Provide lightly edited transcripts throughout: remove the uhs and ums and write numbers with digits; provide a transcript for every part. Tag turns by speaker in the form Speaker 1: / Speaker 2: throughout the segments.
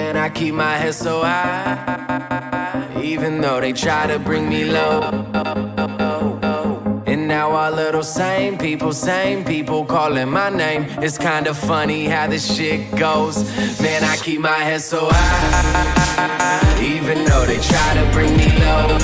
Speaker 1: Man, I keep my head so high, even though they try to bring me low. And now all of those same people calling my name. It's kinda funny how this shit goes. Man, I keep my head so high, even though they try to bring me low.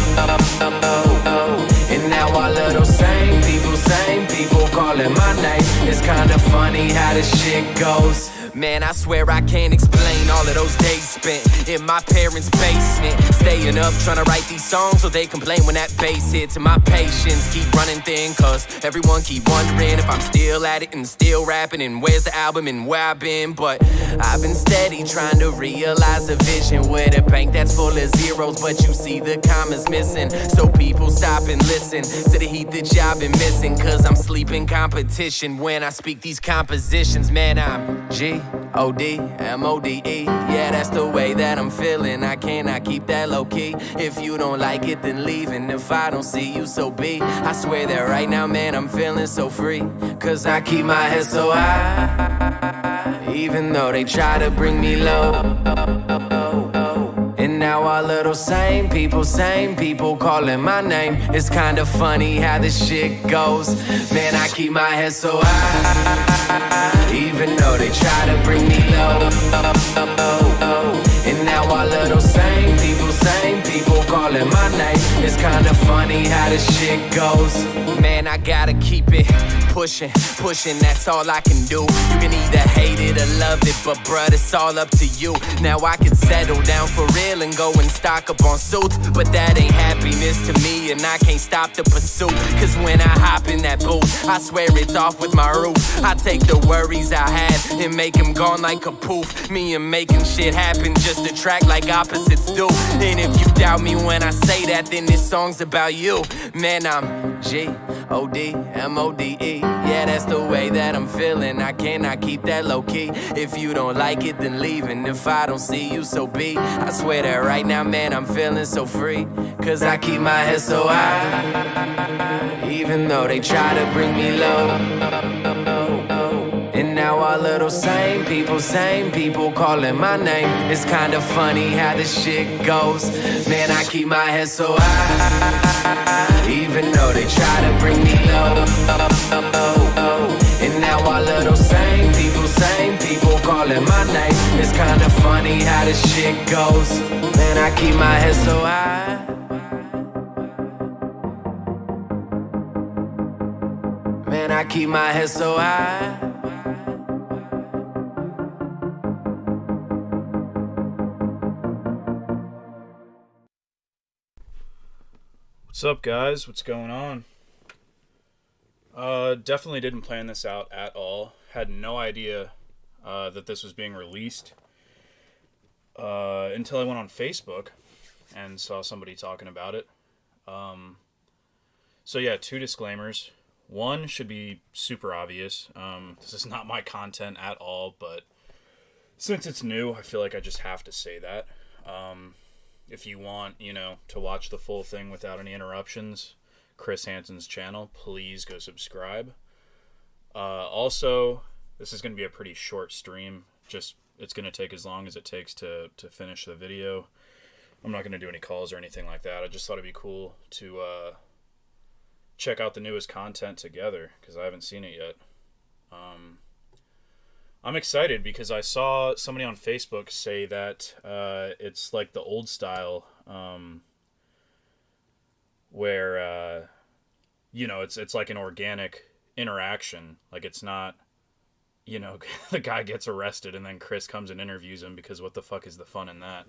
Speaker 1: And now all of those same people calling my name. It's kinda funny how this shit goes. Man, I swear I can't explain all of those days spent in my parents' basement, staying up trying to write these songs so they complain when that bass hits. And my patience keep running thin, cause everyone keep wondering if I'm still at it and still rapping, and where's the album and where I've been. But I've been steady trying to realize a vision with a bank that's full of zeros, but you see the commas missing. So people stop and listen to the heat that y'all been missing, cause I'm sleeping competition when I speak these compositions. Man, I'm G-O-D-M-O-D-E. Yeah, that's the way that I'm feeling. I cannot keep that low key. If you don't like it, then leave. And if I don't see you, so be. I swear that right now, man, I'm feeling so free, cause I keep my head so high, even though they try to bring me low. And now all of those same people calling my name. It's kinda funny how this shit goes. Man, I keep my head so high, even though they try to bring me low. And now all of those same people calling my name. It's kinda funny how this shit goes. Man, I gotta keep it pushing, that's all I can do. You can either hate it or love it, but bruh, it's all up to you. Now I can settle down for real and go and stock up on suits, but that ain't happiness to me, and I can't stop the pursuit. Cause when I hop in that booth, I swear it's off with my roof. I take the worries I had and make them gone like a poof. Me and making shit happen just attract like opposites do. And if you doubt me when I say that, then this song's about you. Man, I'm G-O-D-M-O-D-E. Yeah, that's the way that I'm feeling. I cannot keep that low key. If you don't like it, then leave. And if I don't see you, so be. I swear that right now, man, I'm feeling so free, cause I keep my head so high, even though they try to bring me low. And now all of those same people calling my name. It's kinda funny how this shit goes. Man, I keep my head so high, even though they try to bring me low. And now all of those same people calling my name. It's kinda funny how this shit goes. Man, I keep my head so high. Man, I keep my head so high.
Speaker 2: What's up, guys? What's going on? Definitely didn't plan this out at all. Had no idea that this was being released until I went on Facebook and saw somebody talking about it. So yeah, 2 disclaimers. One should be super obvious. This is not my content at all, but since it's new, I feel like I just have to say that. If you want, to watch the full thing without any interruptions, Chris Hansen's channel, please go subscribe. Also, this is going to be a pretty short stream. It's going to take as long as it takes to finish the video. I'm not going to do any calls or anything like that. I just thought it'd be cool to check out the newest content together, because I haven't seen it yet. I'm excited because I saw somebody on Facebook say that it's like the old style, where it's like an organic interaction. Like, it's not, the guy gets arrested and then Chris comes and interviews him, because what the fuck is the fun in that?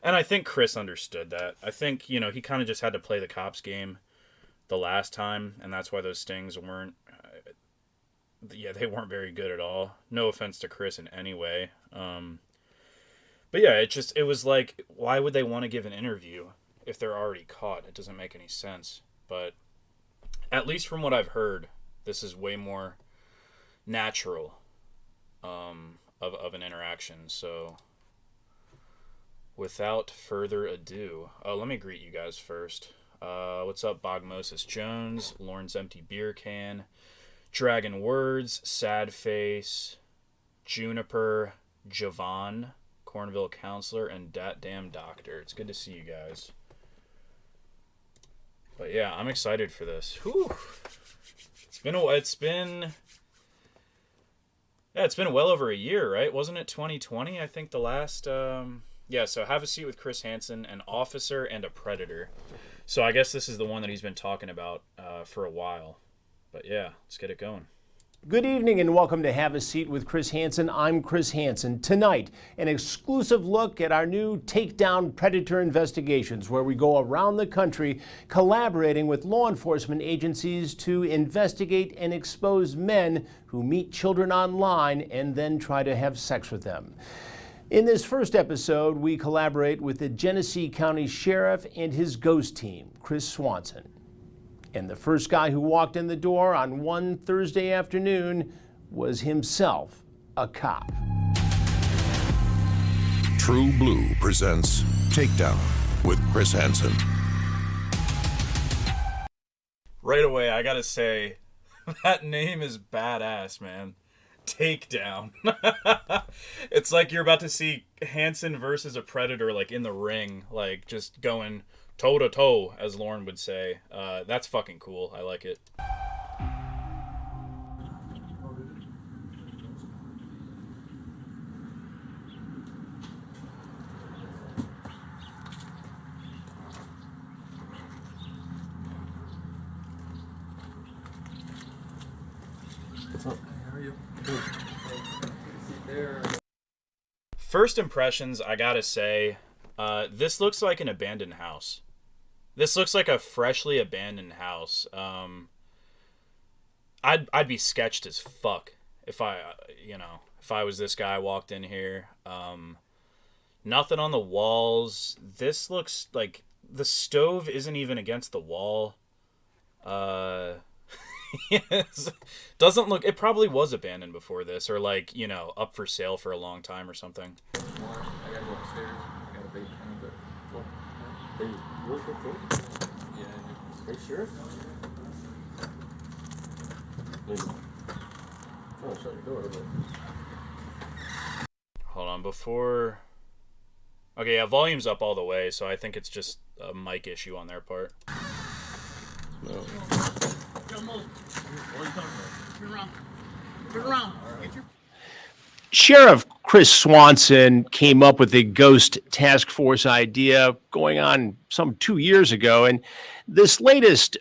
Speaker 2: And I think Chris understood that. I think, he kind of just had to play the cops game the last time, and that's why those stings weren't, they weren't very good at all. No offense to Chris in any way. But yeah, it was like, why would they want to give an interview if they're already caught? It doesn't make any sense. But at least from what I've heard, this is way more natural of an interaction. So without further ado, let me greet you guys first. What's up, Bogmosis Jones, Lauren's Empty Beer Can, Dragon Words, Sad Face, Juniper, Javon, Cornville counselor, and dat damn doctor. It's good to see you guys. But yeah, I'm excited for this. Whew. It's been well over a year, right? Wasn't it 2020? I think the last yeah, so Have a Seat with Chris Hansen, an officer and a predator. So I guess this is the one that he's been talking about for a while. But yeah, let's get it going.
Speaker 3: Good evening and welcome to Have a Seat with Chris Hansen. I'm Chris Hansen. Tonight, an exclusive look at our new Takedown Predator investigations, where we go around the country collaborating with law enforcement agencies to investigate and expose men who meet children online and then try to have sex with them. In this first episode, we collaborate with the Genesee County Sheriff and his ghost team, Chris Swanson. And the first guy who walked in the door on one Thursday afternoon was himself a cop.
Speaker 4: True Blue presents Takedown with Chris Hansen.
Speaker 2: Right away, I gotta say, that name is badass, man. Takedown. It's like you're about to see Hansen versus a predator, like in the ring, like just going toe to toe, as Lauren would say. That's fucking cool. I like it.
Speaker 5: What's up? How are you? Good. There.
Speaker 2: First impressions, I gotta say, this looks like an abandoned house. This looks like a freshly abandoned house. I'd be sketched as fuck if I was this guy, walked in here. Nothing on the walls. This looks like the stove isn't even against the wall. Yes. Doesn't look. It probably was abandoned before this, or like, up for sale for a long time or something.
Speaker 5: I gotta go upstairs. I got a big kind of what? They work with it? Yeah. Are you sure? I'm trying to shut the door, but...
Speaker 2: Hold on, before... Okay, yeah, volume's up all the way, so I think it's just a mic issue on their part.
Speaker 5: No.
Speaker 6: Turn around. Get your...
Speaker 3: Sheriff Chris Swanson came up with the ghost task force idea going on some 2 years ago, and this latest...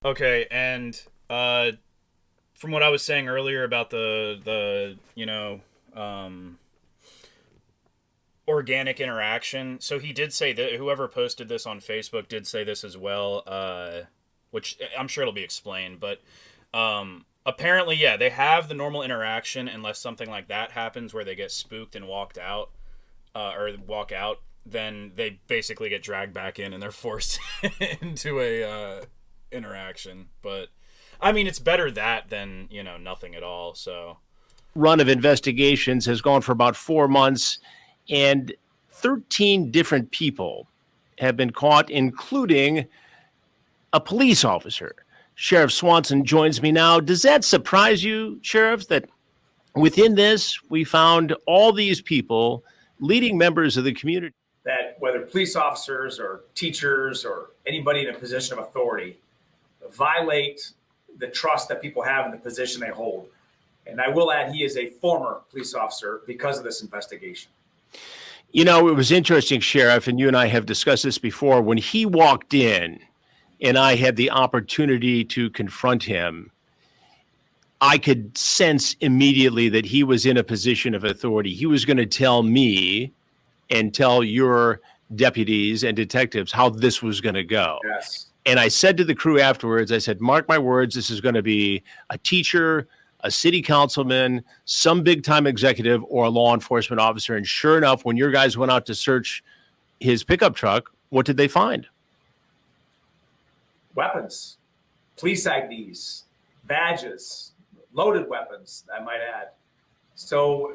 Speaker 2: Okay, and from what I was saying earlier about the organic interaction, so he did say that, whoever posted this on Facebook did say this as well, which I'm sure it'll be explained, but apparently, yeah, they have the normal interaction unless something like that happens where they get spooked and walk out, then they basically get dragged back in and they're forced into a interaction. But I mean, it's better that than, nothing at all. So
Speaker 3: run of investigations has gone for about 4 months, and 13 different people have been caught, including a police officer. Sheriff Swanson joins me now. Does that surprise you, Sheriff, that within this we found all these people, leading members of the community?
Speaker 7: That whether police officers or teachers or anybody in a position of authority violate the trust that people have in the position they hold. And I will add, he is a former police officer because of this investigation.
Speaker 3: It was interesting, Sheriff, and you and I have discussed this before. When he walked in and I had the opportunity to confront him, I could sense immediately that he was in a position of authority. He was going to tell me and tell your deputies and detectives how this was going to go.
Speaker 7: Yes.
Speaker 3: And I said to the crew afterwards, I said, mark my words, this is going to be a teacher, a city councilman, some big time executive, or a law enforcement officer. And sure enough, when your guys went out to search his pickup truck, what did they find?
Speaker 7: Weapons, police IDs, badges, loaded weapons, I might add. So,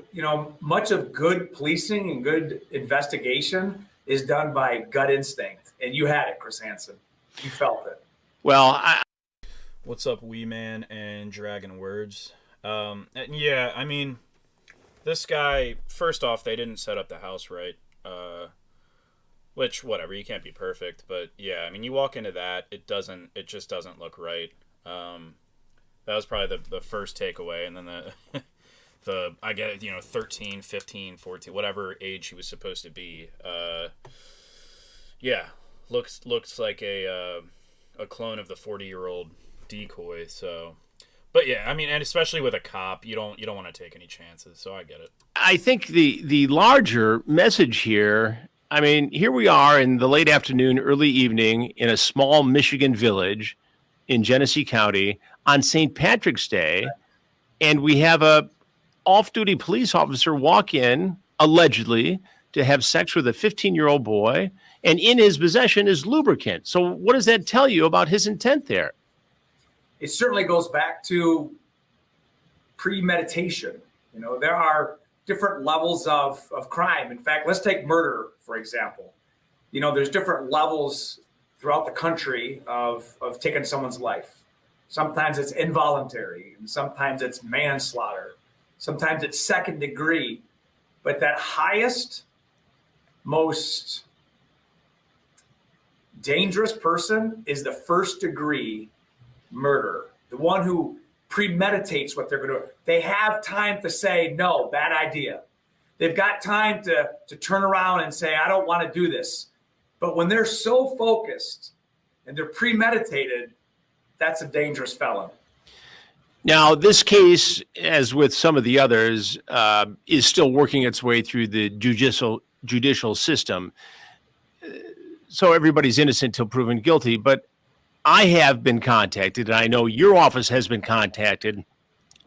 Speaker 7: much of good policing and good investigation is done by gut instinct. And you had it, Chris Hansen. You felt it.
Speaker 3: Well,
Speaker 2: what's up, Wee Man and Dragon Words? Yeah, I mean, This guy, first off, they didn't set up the house right. Which, whatever, you can't be perfect, but yeah, I mean, you walk into that, it just doesn't look right. That was probably the first takeaway, and then I get, 13, 15, 14, whatever age he was supposed to be. Yeah, looks like a clone of the 40-year-old decoy. So, but yeah, I mean, and especially with a cop, you don't want to take any chances. So I get it.
Speaker 3: I think the larger message here, I mean, here we are in the late afternoon, early evening in a small Michigan village in Genesee County on St. Patrick's Day, and we have a off-duty police officer walk in, allegedly, to have sex with a 15-year-old boy, and in his possession is lubricant. So what does that tell you about his intent there?
Speaker 7: It certainly goes back to premeditation. There are different levels of crime. In fact, let's take murder, for example. There's different levels throughout the country of taking someone's life. Sometimes it's involuntary, and sometimes it's manslaughter. Sometimes it's second degree. But that highest, most dangerous person is the first degree murder, the one who premeditates what they're going to do. They have time to say, no, bad idea. They've got time to turn around and say, I don't want to do this. But when they're so focused and they're premeditated, that's a dangerous felon.
Speaker 3: Now, this case, as with some of the others, is still working its way through the judicial system. So everybody's innocent till proven guilty. But I have been contacted, and I know your office has been contacted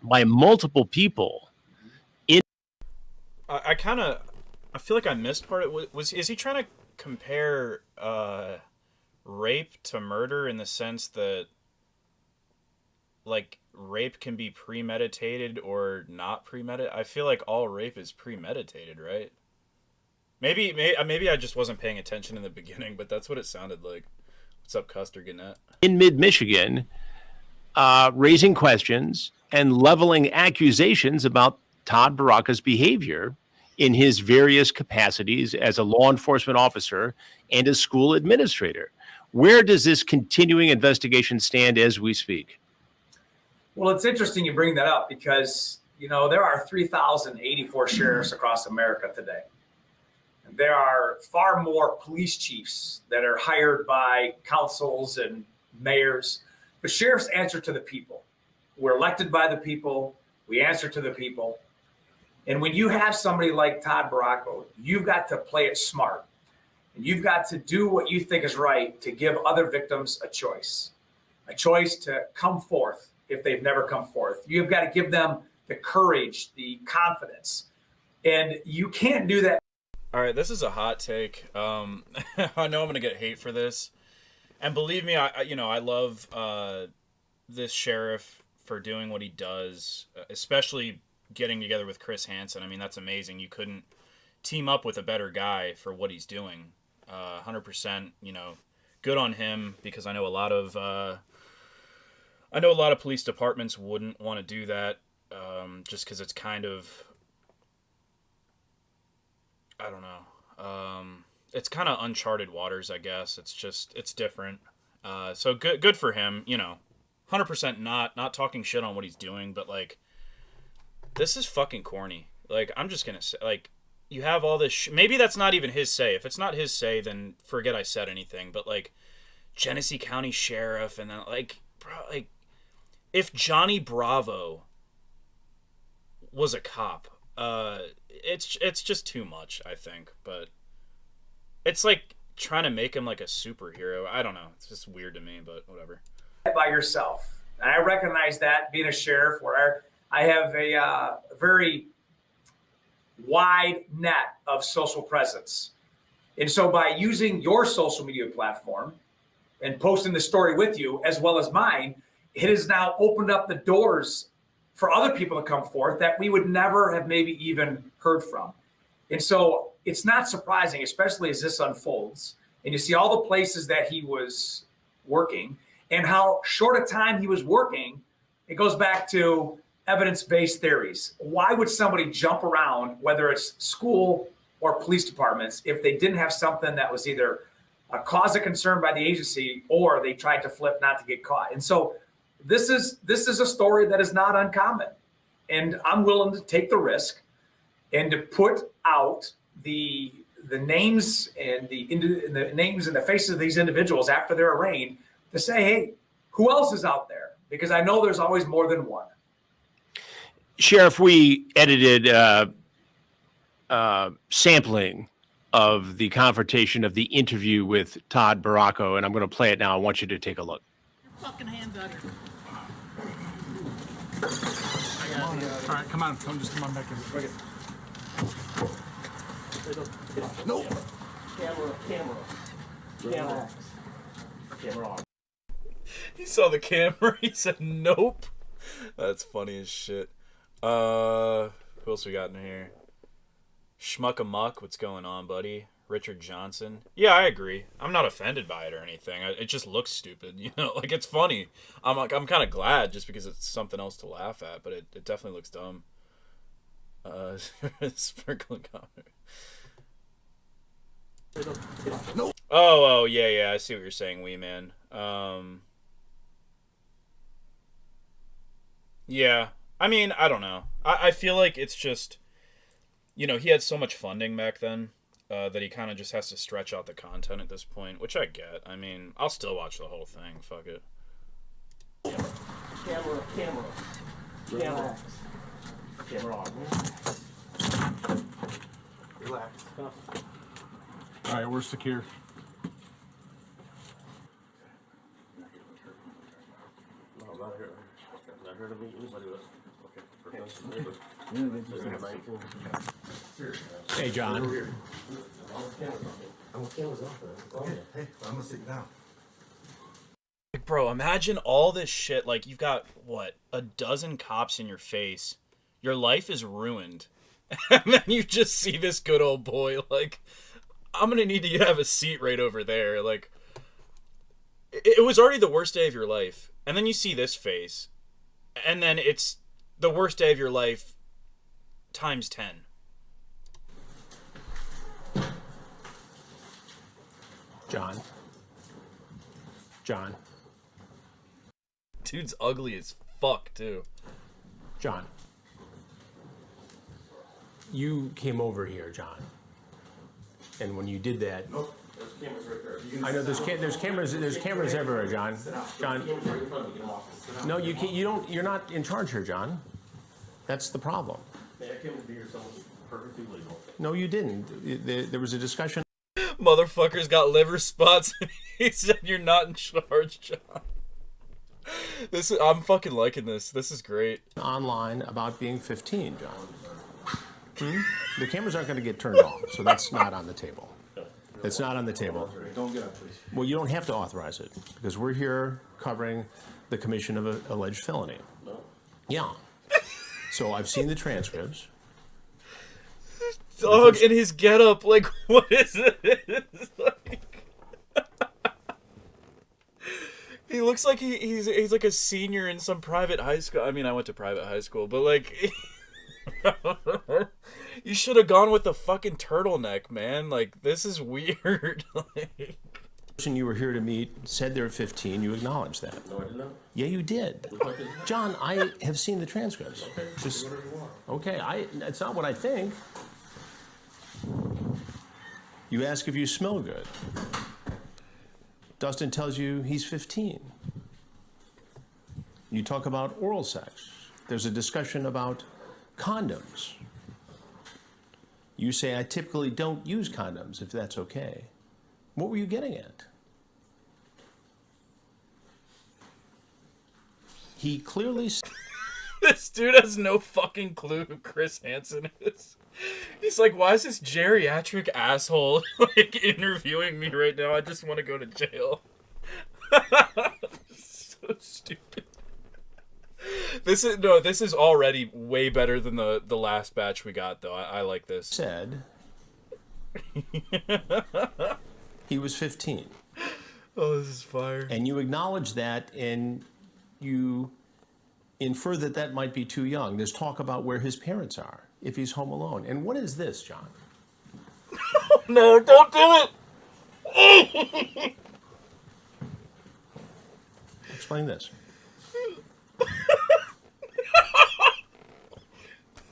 Speaker 3: by multiple people.
Speaker 2: I feel like I missed part of it. Is he trying to compare rape to murder in the sense that, like, rape can be premeditated or not premeditated? I feel like all rape is premeditated, right? Maybe I just wasn't paying attention in the beginning, but that's what it sounded like. What's up, Custer Gannett?
Speaker 3: In mid-Michigan, raising questions and leveling accusations about Todd Baraka's behavior in his various capacities as a law enforcement officer and a school administrator. Where does this continuing investigation stand as we speak?
Speaker 7: Well, it's interesting you bring that up because, there are 3,084 sheriffs across America today. There are far more police chiefs that are hired by councils and mayors, but sheriffs answer to the people. We're elected by the people. We answer to the people. And when you have somebody like Todd Baraka, you've got to play it smart. And you've got to do what you think is right to give other victims a choice to come forth if they've never come forth. You've got to give them the courage, the confidence. And you can't do that.
Speaker 2: All right, this is a hot take. I know I'm going to get hate for this. And believe me, I love this sheriff for doing what he does, especially getting together with Chris Hansen. I mean, that's amazing. You couldn't team up with a better guy for what he's doing. 100%, good on him, because I know a lot of police departments wouldn't want to do that, just because it's kind of, I don't know. It's kind of uncharted waters, I guess. It's different. So good for him. 100% not talking shit on what he's doing, but like, this is fucking corny. Like, I'm just gonna say, like, you have all this. Maybe that's not even his say. If it's not his say, then forget I said anything. But like, Genesee County Sheriff, and then like, bro, like, if Johnny Bravo was a cop, it's just too much, I think. But it's like trying to make him like a superhero. I don't know. It's just weird to me, but whatever.
Speaker 7: By yourself. And I recognize that being a sheriff, where I have a very wide net of social presence. And so by using your social media platform and posting the story with you as well as mine, it has now opened up the doors for other people to come forth that we would never have maybe even heard from. And so it's not surprising, especially as this unfolds, and you see all the places that he was working and how short a time he was working. It goes back to evidence-based theories. Why would somebody jump around, whether it's school or police departments, if they didn't have something that was either a cause of concern by the agency or they tried to flip not to get caught? And so this is a story that is not uncommon. And I'm willing to take the risk and to put out the names and the names and the faces of these individuals after they're arraigned to say, hey, who else is out there? Because I know there's always more than one.
Speaker 3: Sheriff, we edited sampling of the confrontation of the interview with Todd Baracco, and I'm going to play it now. I want you to take a look.
Speaker 6: Your fucking hands out here. All right, come on. Just come on back in. Bring it.
Speaker 3: No. Camera on.
Speaker 2: He saw the camera. He said, "Nope." That's funny as shit. Who else we got in here? Schmuck-a-muck, what's going on, buddy? Richard Johnson. Yeah, I agree. I'm not offended by it or anything. It just looks stupid, you know. Like, it's funny. I'm kind of glad just because it's something else to laugh at, but it definitely looks dumb. Sprinkling comment. No. Oh, yeah. I see what you're saying, wee man. Yeah. I mean, I don't know. I feel like it's just, you know, he had so much funding back then that he kind of just has to stretch out the content at this point, which I get. I mean, I'll still watch the whole thing. Fuck it.
Speaker 3: Camera on. Relax.
Speaker 6: All right, we're secure.
Speaker 8: No, I'm not here. Not here to meet anybody else.
Speaker 3: Hey, John.
Speaker 8: I'm on cameras off there. Hey, I'm gonna sit down.
Speaker 2: Like, bro, imagine all this shit. Like, you've got, what, a dozen cops in your face. Your life is ruined. And then you just see this good old boy, like, I'm gonna need to have a seat right over there. Like, it was already the worst day of your life. And then you see this face. And then it's the worst day of your life times 10.
Speaker 3: John.
Speaker 2: Dude's ugly as fuck, too.
Speaker 3: John. You came over here, John. And when you did that,
Speaker 8: Nope, there's cameras right there.
Speaker 3: I know there's cameras everywhere, John. John,
Speaker 8: Cameras right in front of me. Get them off. Sit down.
Speaker 3: no, you can't. You don't. You're not in charge here, John. That's the problem.
Speaker 8: Man, I came to be here, so it's perfectly legal.
Speaker 3: No, you didn't. There was a discussion
Speaker 2: Motherfucker's got liver spots. And he said you're not in charge, John. I'm fucking liking this. This is great.
Speaker 3: online about being 15, John. The cameras aren't going to get turned off, so that's not on the table. That's not on the table.
Speaker 8: Don't get up, please.
Speaker 3: Well, you don't have to authorize it because we're here covering the commission of an alleged felony.
Speaker 8: No.
Speaker 3: Yeah. So I've seen the transcripts.
Speaker 2: Dog in his getup, like, what is it? Like, he looks like he's like a senior in some private high school. I mean, I went to private high school, but like, you should have gone with the fucking turtleneck, man. Like, this is weird. Like,
Speaker 3: The person you were here to meet said they're 15. You acknowledged that.
Speaker 8: No, I did not.
Speaker 3: Yeah, you did. John, I have seen the transcripts.
Speaker 8: Okay,
Speaker 3: Just,
Speaker 8: do whatever you want.
Speaker 3: okay, it's not what I think. You ask if you smell good. Dustin tells you he's 15. You talk about oral sex. There's a discussion about condoms. You say, I typically don't use condoms, if that's okay. What were you getting at? He clearly...
Speaker 2: this dude has no fucking clue who Chris Hansen is. He's like, why is this geriatric asshole like interviewing me right now? I just want to go to jail. So stupid. This is already way better than the last batch we got, though. I like this.
Speaker 3: said he was 15.
Speaker 2: Oh, this is fire.
Speaker 3: And you acknowledge that, and you infer that that might be too young. There's talk about where his parents are, if he's home alone. And what is this, John?
Speaker 2: No, don't do it.
Speaker 3: Explain this.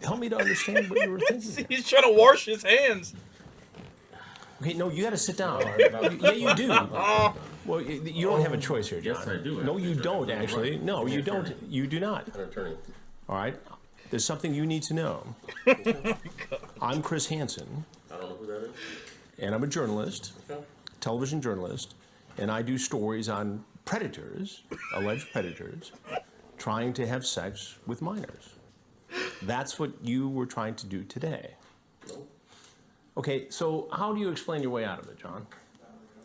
Speaker 3: Help me to understand what you were thinking.
Speaker 2: He's trying to wash his hands.
Speaker 3: Okay, no, you got to sit down. Yeah, you do. Well, you don't have a choice here, John.
Speaker 8: Yes, I do.
Speaker 3: No, you don't, actually. No, you don't. You do not.
Speaker 8: An attorney.
Speaker 3: All right? There's something you need to know. I'm Chris Hansen,
Speaker 8: I don't know who that is.
Speaker 3: and I'm a journalist,
Speaker 8: Okay.
Speaker 3: television journalist, and I do stories on predators, alleged predators, trying to have sex with minors. That's what you were trying to do today.
Speaker 8: No,
Speaker 3: Okay, so how do you explain your way out of it, John?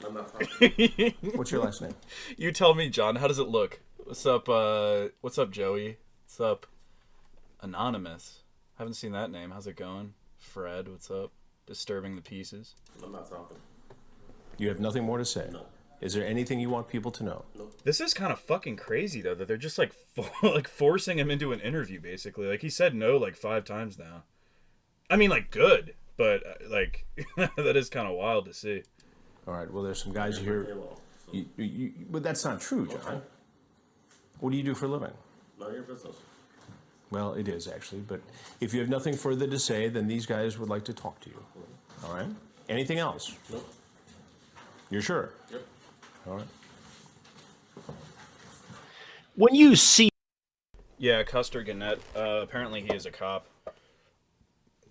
Speaker 8: I'm not talking.
Speaker 3: What's your last name?
Speaker 2: You tell me, John. How does it look? What's up? What's up, Joey? What's up, Anonymous? Haven't seen that name. How's it going? Fred, what's up? Disturbing the pieces.
Speaker 8: I'm not talking.
Speaker 3: You have nothing more to say.
Speaker 8: No.
Speaker 3: Is there anything you want people to know?
Speaker 2: This is kind of fucking crazy though, that they're just like like forcing him into an interview basically. Like he said no like 5 times now. I mean, like good, but like that is kind of wild to see.
Speaker 3: All right, well, there's some guys here.
Speaker 8: Hello. So,
Speaker 3: But that's not true, John.
Speaker 8: Okay.
Speaker 3: What do you do for a living?
Speaker 8: none of your business.
Speaker 3: Well, it is actually, but if you have nothing further to say, then these guys would like to talk to you. All right? Anything else?
Speaker 8: Nope.
Speaker 3: You're sure?
Speaker 8: Yep.
Speaker 3: All right.
Speaker 9: When you see
Speaker 2: Yeah, Custer Gannett. Apparently he is a cop.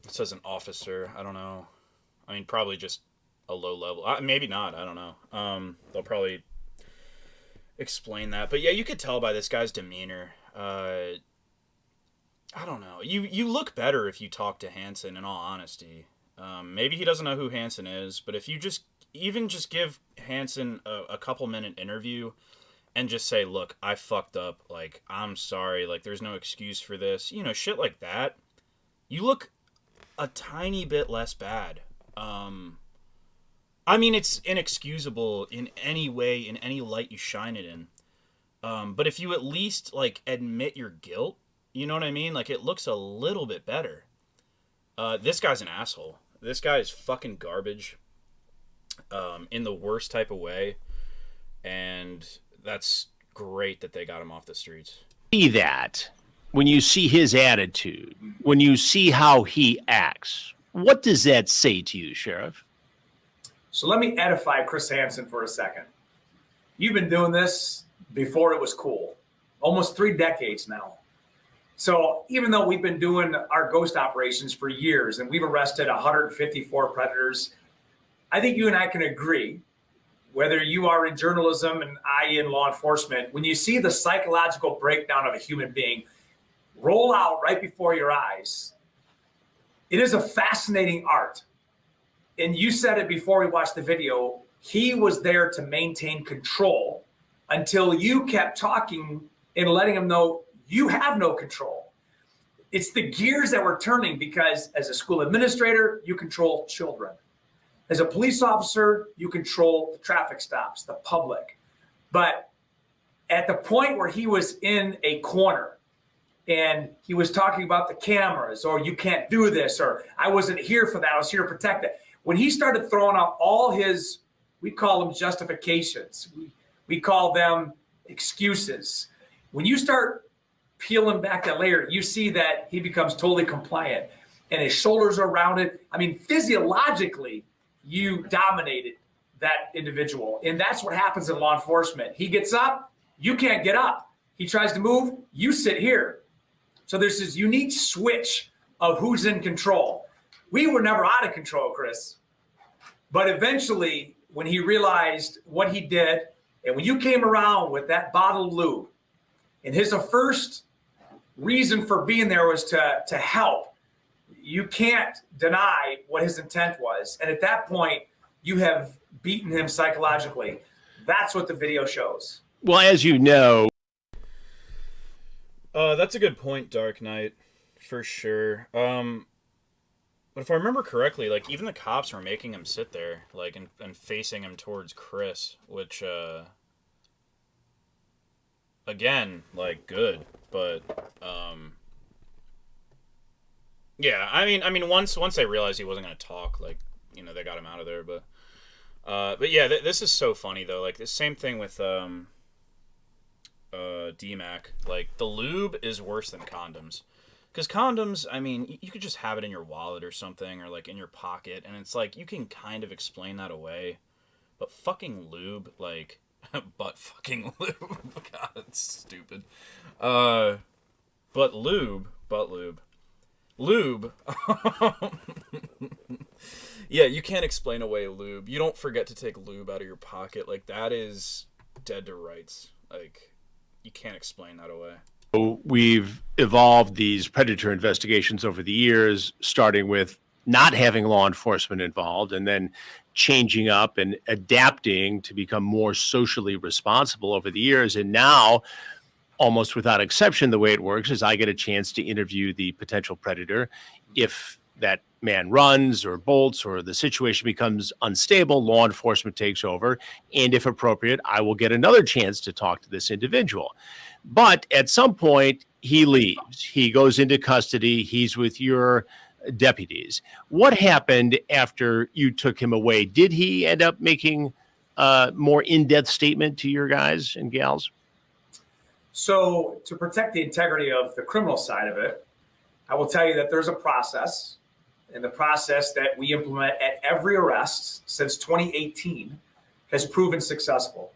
Speaker 2: It says an officer. I don't know. I mean, probably just a low level. Maybe not. I don't know. They'll probably explain that. But yeah, you could tell by this guy's demeanor. I don't know. You look better if you talk to Hansen, in all honesty. Maybe he doesn't know who Hansen is, but if you just give Hansen a couple-minute interview and just say, look, I fucked up. Like, I'm sorry. Like, there's no excuse for this. You know, shit like that. You look a tiny bit less bad. I mean, it's inexcusable in any way, in any light you shine it in. But if you at least, like, admit your guilt, you know what I mean? Like, it looks a little bit better. This guy's an asshole. This guy is fucking garbage. In the worst type of way. And that's great that they got him off the streets.
Speaker 9: that, when you see his attitude, when you see how he acts, what does that say to you, Sheriff?
Speaker 7: So let me edify Chris Hansen for a second. You've been doing this before it was cool, almost 3 decades now. So even though we've been doing our ghost operations for years and we've arrested 154 predators, I think you and I can agree, whether you are in journalism and I in law enforcement, when you see the psychological breakdown of a human being roll out right before your eyes, it is a fascinating art. And you said it before we watched the video, he was there to maintain control until you kept talking and letting him know you have no control. It's the gears that we're turning because as a school administrator, you control children. As a police officer, you control the traffic stops, the public. But at the point where he was in a corner and he was talking about the cameras, or you can't do this, or I wasn't here for that, I was here to protect it. When he started throwing out all his, we call them justifications, we call them excuses. When you start peeling back that layer, you see that he becomes totally compliant and his shoulders are rounded. I mean, physiologically, you dominated that individual. And that's what happens in law enforcement. He gets up, you can't get up. He tries to move, you sit here. So there's this unique switch of who's in control. We were never out of control, Chris. But eventually, when he realized what he did, and when you came around with that bottle of lube, and his first reason for being there was to help, you can't deny what his intent was. And at that point, you have beaten him psychologically. That's what the video shows.
Speaker 9: Well, as you know,
Speaker 2: That's a good point, Dark Knight, for sure. But if I remember correctly, like, even the cops were making him sit there, like, and facing him towards Chris, which, again, like, good, but yeah, I mean, once they realized he wasn't gonna talk, like, you know, they got him out of there. But yeah, this is so funny though. Like the same thing with DMAC. Like the lube is worse than condoms, because condoms, I mean, you could just have it in your wallet or something, or like in your pocket, and it's like you can kind of explain that away. But fucking lube, like, butt fucking lube. God, it's stupid. But lube. Yeah, you can't explain away lube. You don't forget to take lube out of your pocket. Like, that is dead to rights. Like, you can't explain that away.
Speaker 9: We've evolved these predator investigations over the years, starting with not having law enforcement involved and then changing up and adapting to become more socially responsible over the years. And now, almost without exception, the way it works is I get a chance to interview the potential predator. If that man runs or bolts or the situation becomes unstable, law enforcement takes over. And if appropriate, I will get another chance to talk to this individual. But at some point, he leaves. He goes into custody. He's with your deputies. What happened after you took him away? Did he end up making a more in-depth statement to your guys and gals?
Speaker 7: So to protect the integrity of the criminal side of it, I will tell you that there's a process, and the process that we implement at every arrest since 2018 has proven successful.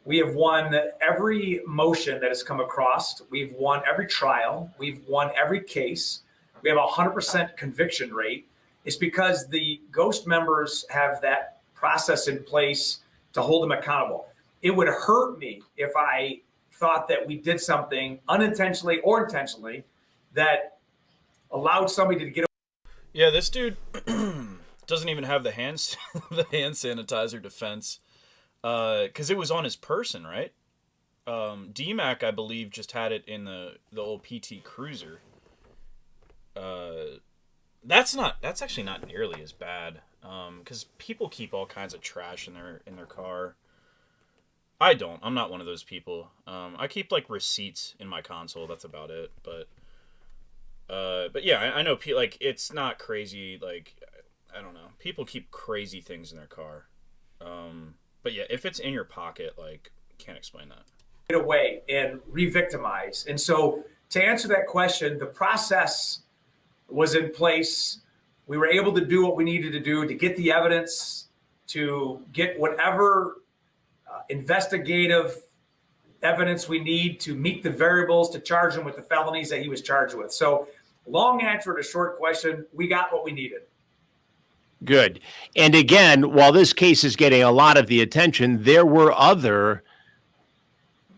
Speaker 7: We have won every motion that has come across. We've won every trial. We've won every case. We have a 100% conviction rate. It's because the Ghost members have that process in place to hold them accountable. It would hurt me if I thought that we did something unintentionally or intentionally that allowed somebody to get away.
Speaker 2: Yeah, this dude doesn't even have the hand sanitizer defense, because it was on his person, right? DMAC, I believe, just had it in the old PT Cruiser. That's actually not nearly as bad, because people keep all kinds of trash in their car. I don't. I'm not one of those people. I keep like receipts in my console. That's about it. But yeah, I know. Like, it's not crazy. Like, I don't know. People keep crazy things in their car. But yeah, if it's in your pocket, like, can't explain that.
Speaker 7: Get away and re-victimize. And so, to answer that question, the process was in place. We were able to do what we needed to do to get the evidence, to get whatever investigative evidence we need to meet the variables to charge him with the felonies that he was charged with. So, long answer to short question, we got what we needed.
Speaker 9: Good. And again, while this case is getting a lot of the attention, there were other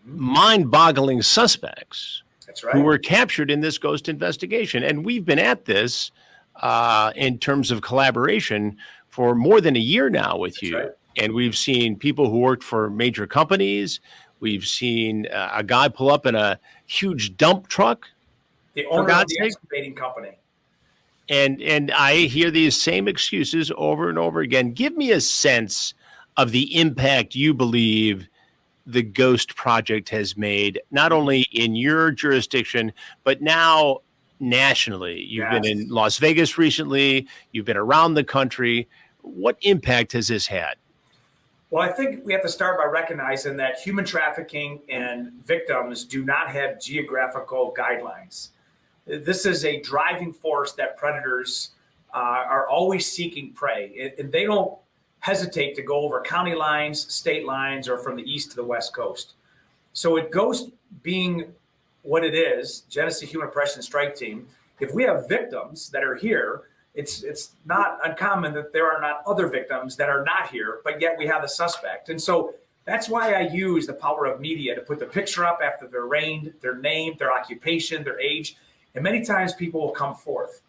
Speaker 9: mind-boggling suspects.
Speaker 7: That's right.
Speaker 9: Who were captured in this ghost investigation. And we've been at this in terms of collaboration for more than a year now with you.
Speaker 7: Right.
Speaker 9: And we've seen people who worked for major companies. We've seen a guy pull up in a huge dump truck.
Speaker 7: The owner of the excavating company.
Speaker 9: And I hear these same excuses over and over again. Give me a sense of the impact you believe the Ghost Project has made, not only in your jurisdiction, but now nationally. You've been in Las Vegas recently. You've been around the country. What impact has this had?
Speaker 7: Well, I think we have to start by recognizing that human trafficking and victims do not have geographical guidelines. This is a driving force that predators are always seeking prey, and they don't hesitate to go over county lines, state lines, or from the east to the west coast. So with Ghost being what it is, Genesee Human Oppression Strike Team, if we have victims that are here, it's not uncommon that there are not other victims that are not here, but yet we have a suspect. And so that's why I use the power of media to put the picture up after they're arraigned, their name, their occupation, their age, and many times people will come forth.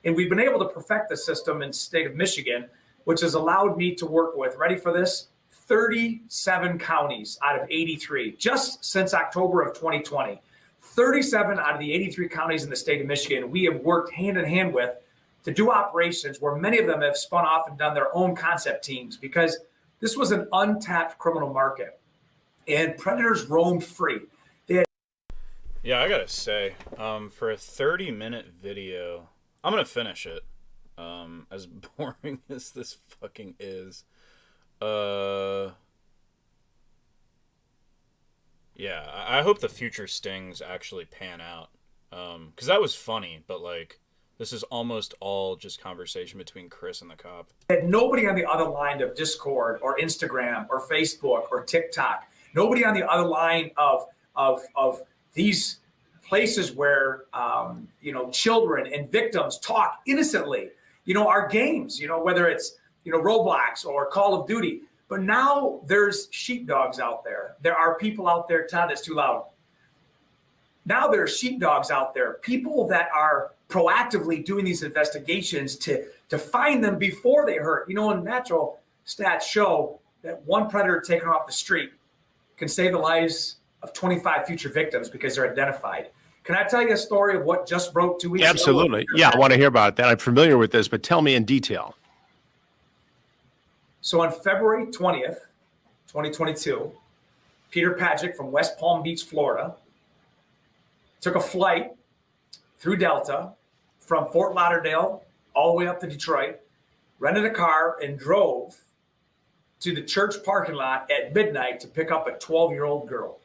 Speaker 7: And we've been able to perfect the system in the state of Michigan, which has allowed me to work with, ready for this, 37 counties out of 83, just since October of 2020. 37 out of the 83 counties in the state of Michigan, we have worked hand in hand with to do operations where many of them have spun off and done their own concept teams, because this was an untapped criminal market and predators roamed free. They had
Speaker 2: Yeah, I gotta say, for a 30-minute video, I'm gonna finish it. As boring as this fucking is. Yeah, I hope the future stings actually pan out. Because that was funny, but like, this is almost all just conversation between Chris and the cop.
Speaker 7: Nobody on the other line of Discord or Instagram or Facebook or TikTok, nobody on the other line of these places where children and victims talk innocently. Our games, whether it's Roblox or Call of Duty. But now there's sheepdogs out there. There are people out there, Todd, that's too loud. Now there are sheepdogs out there, people that are proactively doing these investigations to find them before they hurt. And natural stats show that one predator taken off the street can save the lives of 25 future victims because they're identified. Can I tell you a story of what just broke 2 weeks ago?
Speaker 9: Absolutely. Yeah, I want to hear about that. I'm familiar with this, but tell me in detail.
Speaker 7: So on February 20th, 2022, Peter Pajic from West Palm Beach, Florida, took a flight through Delta from Fort Lauderdale all the way up to Detroit, rented a car, and drove to the church parking lot at midnight to pick up a 12-year-old girl.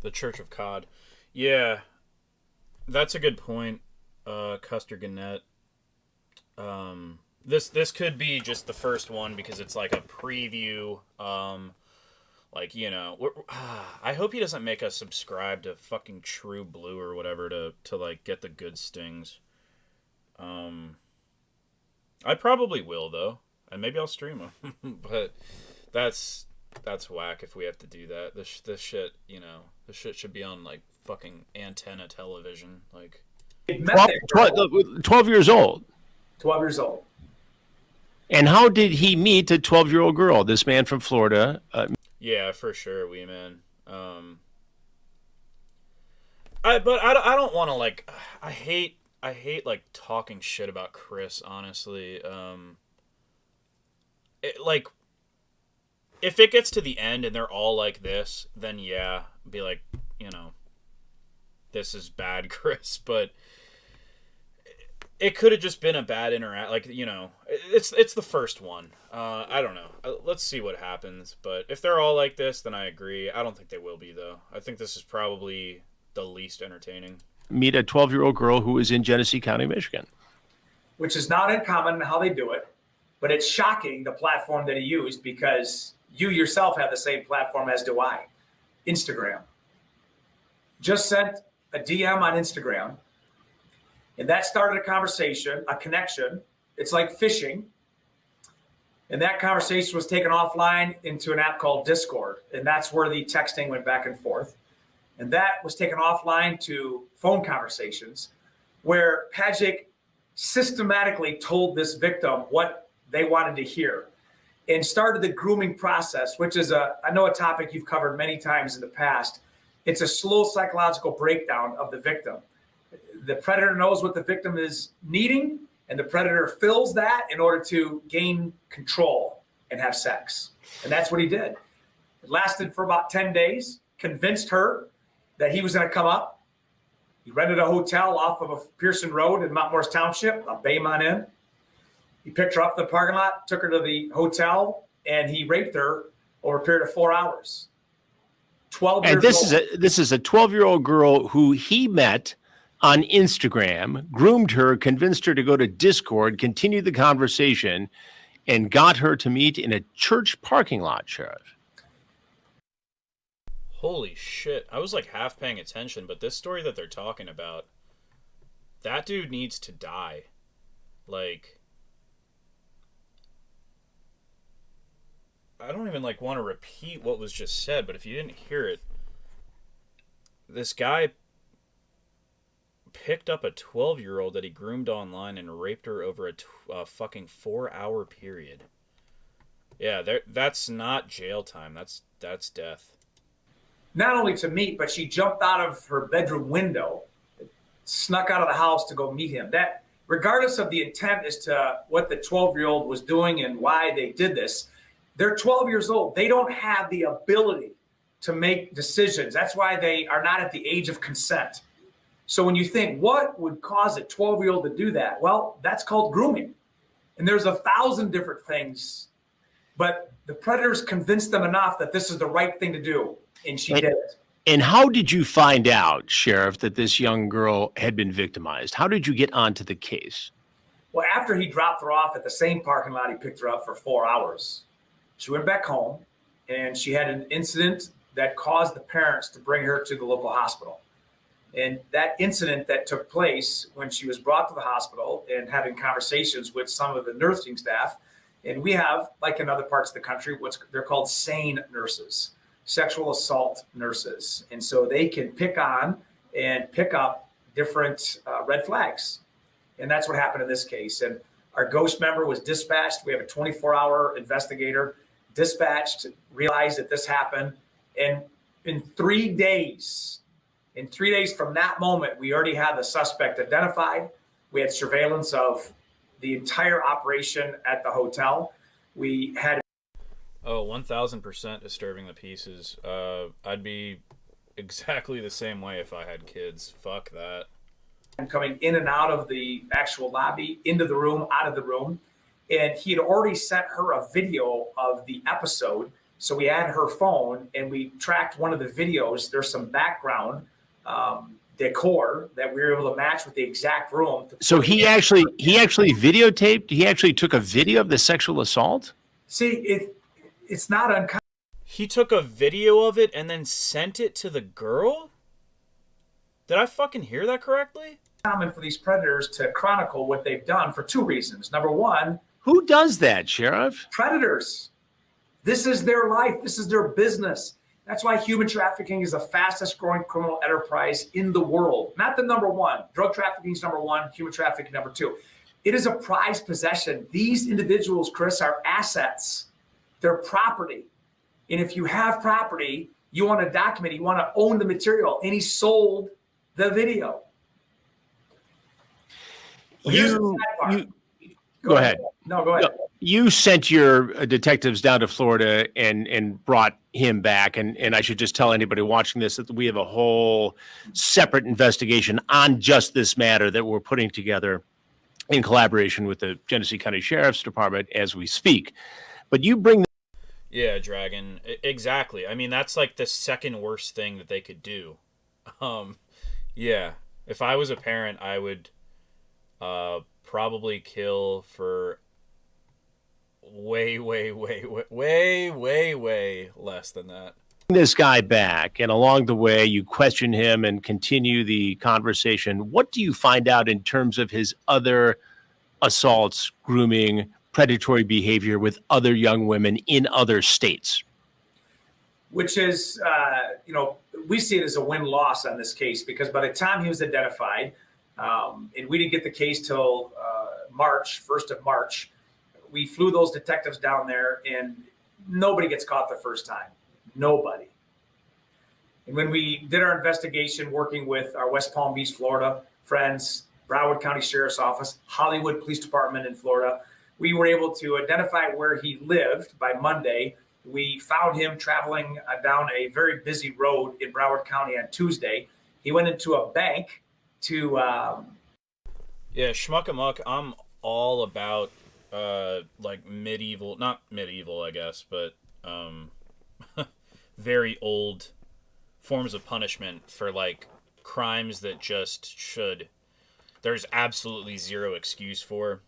Speaker 2: The Church of Cod. Yeah, that's a good point, Custer Gannett. This could be just the first one because it's like a preview. I hope he doesn't make us subscribe to fucking True Blue or whatever to like get the good stings. I probably will though, and maybe I'll stream them. But that's whack if we have to do that. This shit, this shit should be on like fucking antenna television. Like
Speaker 9: 12 years old.
Speaker 7: 12 years old.
Speaker 9: And how did he meet a 12-year-old girl? This man from Florida.
Speaker 2: Yeah, for sure, wee man. I don't want to like. I hate like talking shit about Chris. Honestly, if it gets to the end and they're all like this, then yeah, be like, this is bad, Chris. But it could have just been a bad it's the first one. I don't know. Let's see what happens. But if they're all like this, then I agree. I don't think they will be, though. I think this is probably the least entertaining.
Speaker 9: Meet a 12-year-old girl who is in Genesee County, Michigan.
Speaker 7: Which is not uncommon in how they do it. But it's shocking, the platform that he used, because you yourself have the same platform as do I. Instagram. Just sent a DM on Instagram. And that started a conversation, a connection. It's like fishing. And that conversation was taken offline into an app called Discord. And that's where the texting went back and forth. And that was taken offline to phone conversations where Pajic systematically told this victim what they wanted to hear and started the grooming process, which is a topic you've covered many times in the past. It's a slow psychological breakdown of the victim. The predator knows what the victim is needing, and the predator fills that in order to gain control and have sex. And that's what he did. It lasted for about 10 days, convinced her that he was going to come up. He rented a hotel off of Pearson Road in Mount Morris Township, a Baymont Inn. He picked her up in the parking lot, took her to the hotel, and he raped her over a period of 4 hours. 12 years old.
Speaker 9: This is a 12-year-old girl who he met on Instagram, groomed her, convinced her to go to Discord, continued the conversation, and got her to meet in a church parking lot, Sheriff.
Speaker 2: Holy shit. I was like half paying attention, but this story that they're talking about, that dude needs to die. Like, I don't even like want to repeat what was just said, but if you didn't hear it, this guy picked up a 12-year-old that he groomed online and raped her over a fucking 4-hour period. Yeah, that's not jail time. That's death.
Speaker 7: Not only to meet, but she jumped out of her bedroom window, snuck out of the house to go meet him. That, regardless of the intent as to what the 12-year-old was doing and why they did this, they're 12 years old. They don't have the ability to make decisions. That's why they are not at the age of consent. So when you think, what would cause a 12-year-old to do that? Well, that's called grooming. And there's 1,000 different things. But the predators convinced them enough that this is the right thing to do. And she did it.
Speaker 9: And how did you find out, Sheriff, that this young girl had been victimized? How did you get onto the case?
Speaker 7: Well, after he dropped her off at the same parking lot, he picked her up for 4 hours. She went back home, and she had an incident that caused the parents to bring her to the local hospital. And that incident that took place when she was brought to the hospital and having conversations with some of the nursing staff, and we have, like in other parts of the country, they're called SANE nurses, sexual assault nurses. And so they can pick on and pick up different red flags. And that's what happened in this case. And our ghost member was dispatched. We have a 24-hour investigator dispatched, realized that this happened. And in 3 days from that moment, we already had the suspect identified. We had surveillance of the entire operation at the hotel. We had...
Speaker 2: Oh, 1,000% disturbing the pieces. I'd be exactly the same way if I had kids. Fuck that.
Speaker 7: Coming in and out of the actual lobby, into the room, out of the room. And he had already sent her a video of the episode. So we had her phone and we tracked one of the videos. There's some background decor that we were able to match with the exact room.
Speaker 9: So he actually videotaped, he actually took a video of the sexual assault?
Speaker 7: See, it's not uncommon.
Speaker 2: He took a video of it and then sent it to the girl? Did I fucking hear that correctly?
Speaker 7: Common for these predators to chronicle what they've done for 2 reasons. Number one,
Speaker 9: who does that, Sheriff?
Speaker 7: Predators. This is their life. This is their business. That's why human trafficking is the fastest growing criminal enterprise in the world. Not the number one. Drug trafficking is number one. Human trafficking number two. It is a prized possession. These individuals, Chris, are assets. They're property. And if you have property, you want to document it. You want to own the material. And he sold the video.
Speaker 9: Well, go ahead.
Speaker 7: No, go ahead.
Speaker 9: You sent your detectives down to Florida and brought him back. And I should just tell anybody watching this that we have a whole separate investigation on just this matter that we're putting together in collaboration with the Genesee County Sheriff's Department as we speak. But you bring...
Speaker 2: Yeah, Dragon. Exactly. I mean, that's like the second worst thing that they could do. Yeah. If I was a parent, I would probably kill for way less than that.
Speaker 9: This guy back, and along the way you question him and continue the conversation. What do you find out in terms of his other assaults, grooming, predatory behavior with other young women in other states?
Speaker 7: Which is, we see it as a win-loss on this case, because by the time he was identified, and we didn't get the case till March, 1st of March, we flew those detectives down there, and nobody gets caught the first time. Nobody. And when we did our investigation working with our West Palm Beach, Florida friends, Broward County Sheriff's Office, Hollywood Police Department in Florida, we were able to identify where he lived by Monday. We found him traveling down a very busy road in Broward County on Tuesday. He went into a bank to...
Speaker 2: Yeah, schmuck-a-muck, I'm all about like medieval, not medieval, I guess, but very old forms of punishment for like crimes that just there's absolutely zero excuse for.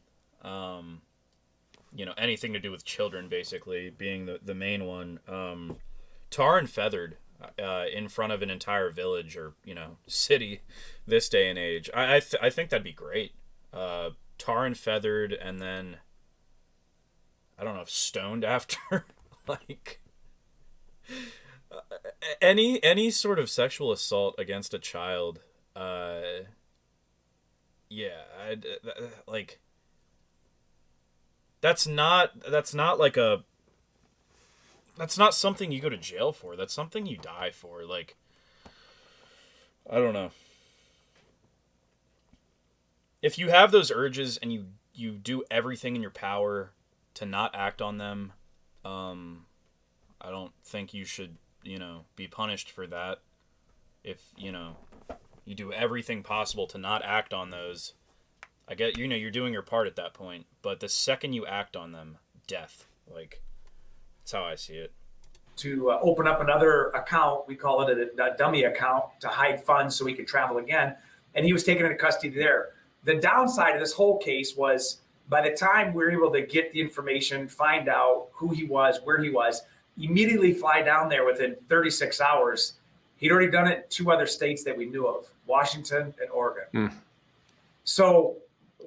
Speaker 2: Anything to do with children, basically, being the main one. Tar and feathered in front of an entire village or, city this day and age. I think that'd be great. Tar and feathered, and then, I don't know if stoned after. Like, any sort of sexual assault against a child, that's not something you go to jail for. That's something you die for. Like, I don't know. If you have those urges and you do everything in your power to not act on them, I don't think you should be punished for that. If, you do everything possible to not act on those, I get, you're doing your part at that point. But the second you act on them, death. Like, that's how I see it.
Speaker 7: To open up another account, we call it a dummy account, to hide funds so he could travel again. And he was taken into custody there. The downside of this whole case was, by the time we were able to get the information, find out who he was, where he was, immediately fly down there within 36 hours. He'd already done it in 2 other states that we knew of, Washington and Oregon. So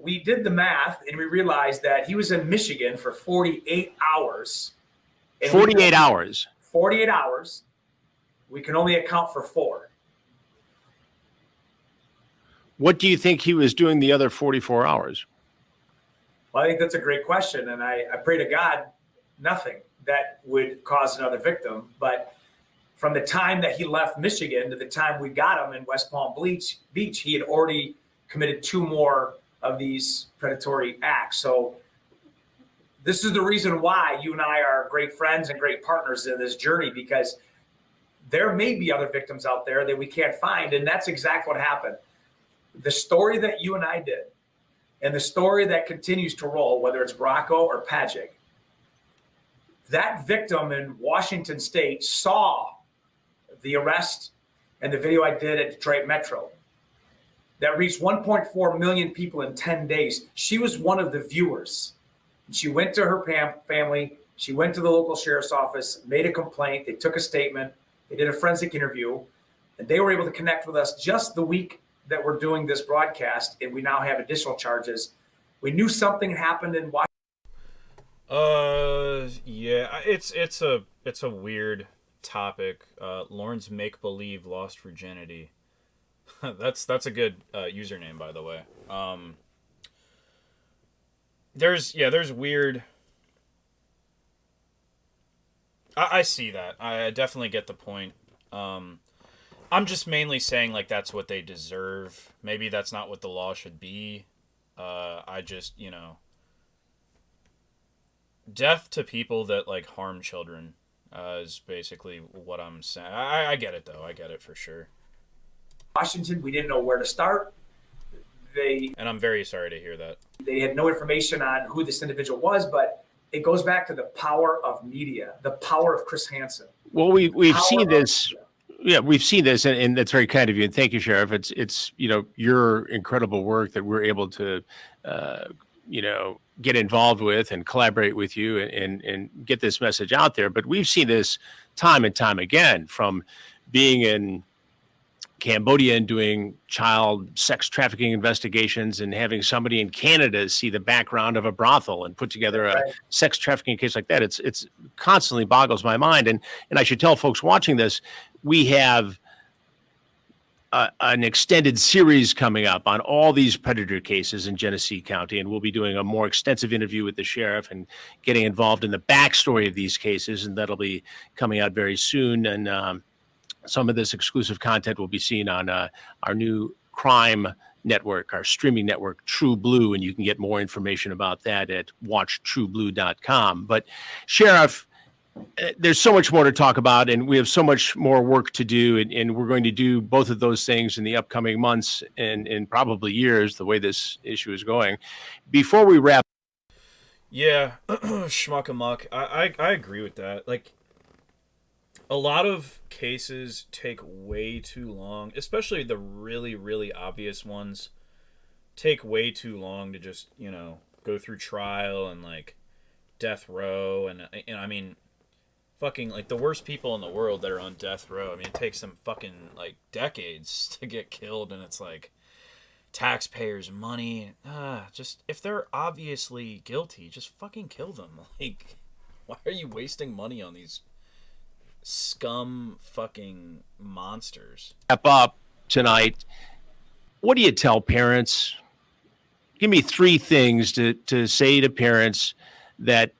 Speaker 7: we did the math and we realized that he was in Michigan for 48 hours.
Speaker 9: 48 hours.
Speaker 7: 48 hours. We can only account for 4.
Speaker 9: What do you think he was doing the other 44 hours?
Speaker 7: Well, I think that's a great question. And I pray to God, nothing that would cause another victim. But from the time that he left Michigan to the time we got him in West Palm Beach, he had already committed 2 more of these predatory acts. So this is the reason why you and I are great friends and great partners in this journey, because there may be other victims out there that we can't find. And that's exactly what happened. The story that you and I did, and the story that continues to roll, whether it's Rocco or Pajic, that victim in Washington State saw the arrest and the video I did at Detroit Metro that reached 1.4 million people in 10 days. She was one of the viewers. She went to her family. She went to the local sheriff's office, made a complaint. They took a statement. They did a forensic interview, and they were able to connect with us just the week that we're doing this broadcast, and we now have additional charges. We knew something happened in Washington.
Speaker 2: Yeah, it's a weird topic. Lauren's make believe lost virginity. that's a good username, by the way. There's weird. I see that. I definitely get the point. I'm just mainly saying, like, that's what they deserve. Maybe that's not what the law should be. I just, death to people that, like, harm children is basically what I'm saying. I get it, though. I get it for sure.
Speaker 7: Washington, we didn't know where to start.
Speaker 2: And I'm very sorry to hear that.
Speaker 7: They had no information on who this individual was, but it goes back to the power of media, the power of Chris Hansen.
Speaker 9: Well, we've seen this. Yeah, we've seen this, and that's very kind of you. And thank you, Sheriff. It's your incredible work that we're able to, get involved with and collaborate with you and get this message out there. But we've seen this time and time again, from being in Cambodia and doing child sex trafficking investigations, and having somebody in Canada see the background of a brothel and put together a sex trafficking case like that. It's constantly boggles my mind. And I should tell folks watching this, we have an extended series coming up on all these predator cases in Genesee County, and we'll be doing a more extensive interview with the sheriff and getting involved in the backstory of these cases, and that'll be coming out very soon. And some of this exclusive content will be seen on our new crime network, our streaming network, True Blue, and you can get more information about that at watchtrueblue.com. But Sheriff, there's so much more to talk about, and we have so much more work to do, and we're going to do both of those things in the upcoming months and probably years, the way this issue is going. Before we wrap.
Speaker 2: Yeah, schmuck amuck. I agree with that. Like, a lot of cases take way too long, especially the really, really obvious ones take way too long to just, go through trial and, like, death row. And I mean, fucking, like, the worst people in the world that are on death row, I mean, it takes them fucking, like, decades to get killed, and it's, like, taxpayers' money. Just, if they're obviously guilty, just fucking kill them. Like, why are you wasting money on these scum fucking monsters?
Speaker 9: Wrap up tonight. What do you tell parents? Give me 3 things to say to parents that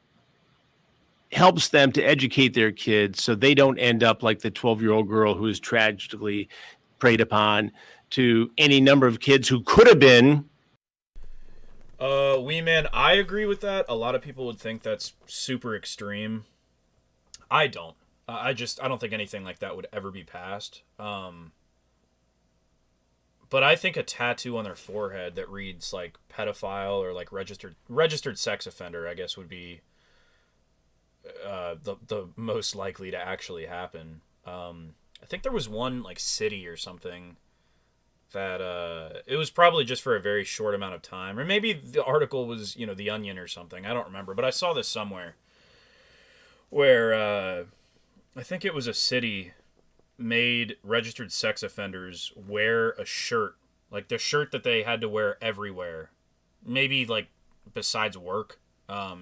Speaker 9: helps them to educate their kids so they don't end up like the 12-year-old girl who is tragically preyed upon to any number of kids who could have been.
Speaker 2: Wee Man, I agree with that. A lot of people would think that's super extreme. I don't. I don't think anything like that would ever be passed. But I think a tattoo on their forehead that reads like pedophile or like registered sex offender, I guess, would be the most likely to actually happen. I think there was one like city or something that it was probably just for a very short amount of time, or maybe the article was, you know, The Onion or something. I don't remember, but I saw this somewhere where I think it was a city made registered sex offenders wear a shirt, like the shirt that they had to wear everywhere, maybe like besides work,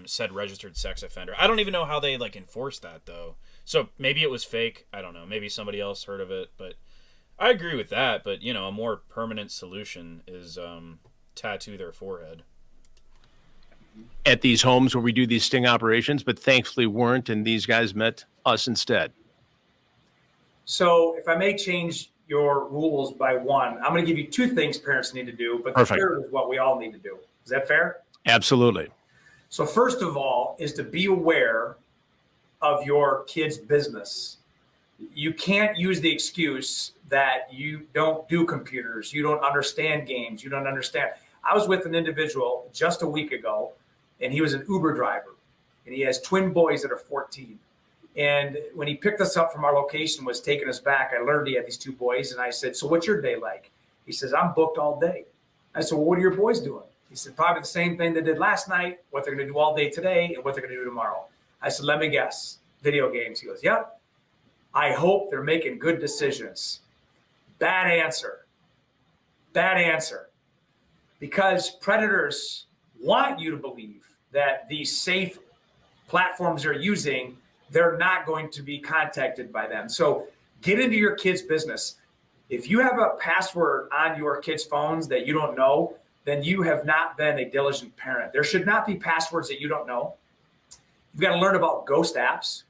Speaker 2: said registered sex offender. I don't even know how they like enforce that though. So maybe it was fake. I don't know. Maybe somebody else heard of it, but I agree with that. But you know, a more permanent solution is tattoo their forehead.
Speaker 9: At these homes where we do these sting operations, but thankfully weren't, and these guys met us instead.
Speaker 7: So if I may change your rules by one, I'm going to give you two things parents need to do, but the
Speaker 9: Perfect.
Speaker 7: third is what we all need to do. Is that fair?
Speaker 9: Absolutely.
Speaker 7: So first of all is to be aware of your kid's business. You can't use the excuse that you don't do computers, you don't understand games, you don't understand. I was with an individual just a week ago, and he was an Uber driver, and he has twin boys that are 14. And when he picked us up from our location, was taking us back, I learned he had these two boys. And I said, so what's your day like? He says, I'm booked all day. I said, well, what are your boys doing? He said, probably the same thing they did last night, what they're going to do all day today, and what they're going to do tomorrow. I said, let me guess. Video games. He goes, yep. I hope they're making good decisions. Bad answer. Bad answer. Because predators want you to believe that these safe platforms they're using, they're not going to be contacted by them. So get into your kids' business. If you have a password on your kids' phones that you don't know, then you have not been a diligent parent. There should not be passwords that you don't know. You've got to learn about ghost apps.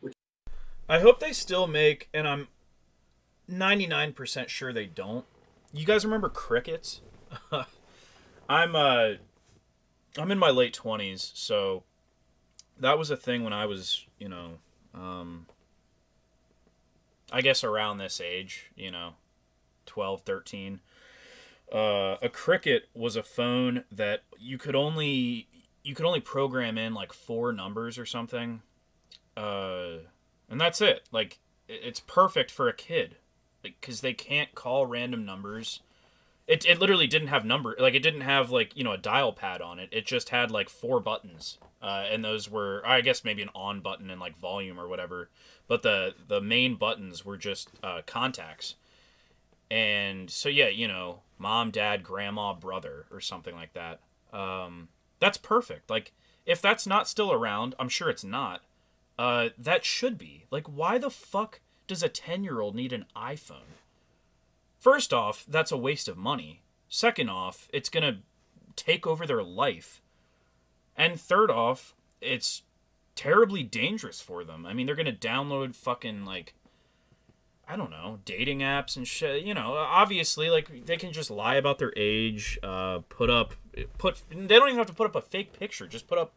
Speaker 2: I hope they still make, and I'm 99% sure they don't. You guys remember crickets? I'm in my late 20s, so that was a thing when I was, you know, I guess around this age, you know, 12, 13. A cricket was a phone that you could only program in like 4 numbers or something. And that's it. Like, it's perfect for a kid, like, because they can't call random numbers. It literally didn't have it didn't have like, you know, a dial pad on it. It just had like 4 buttons. And those were, I guess, maybe an on button and like volume or whatever. But the main buttons were just contacts. And so, yeah, you know, mom, dad, grandma, brother, or something like that. That's perfect. Like, if that's not still around, I'm sure it's not. That should be. Like, why the fuck does a 10-year-old need an iPhone? First off, that's a waste of money. Second off, it's going to take over their life. And third off, it's terribly dangerous for them. I mean, they're going to download fucking, like, I don't know, dating apps and shit. You know, obviously, like, they can just lie about their age, they don't even have to put up a fake picture. Just put up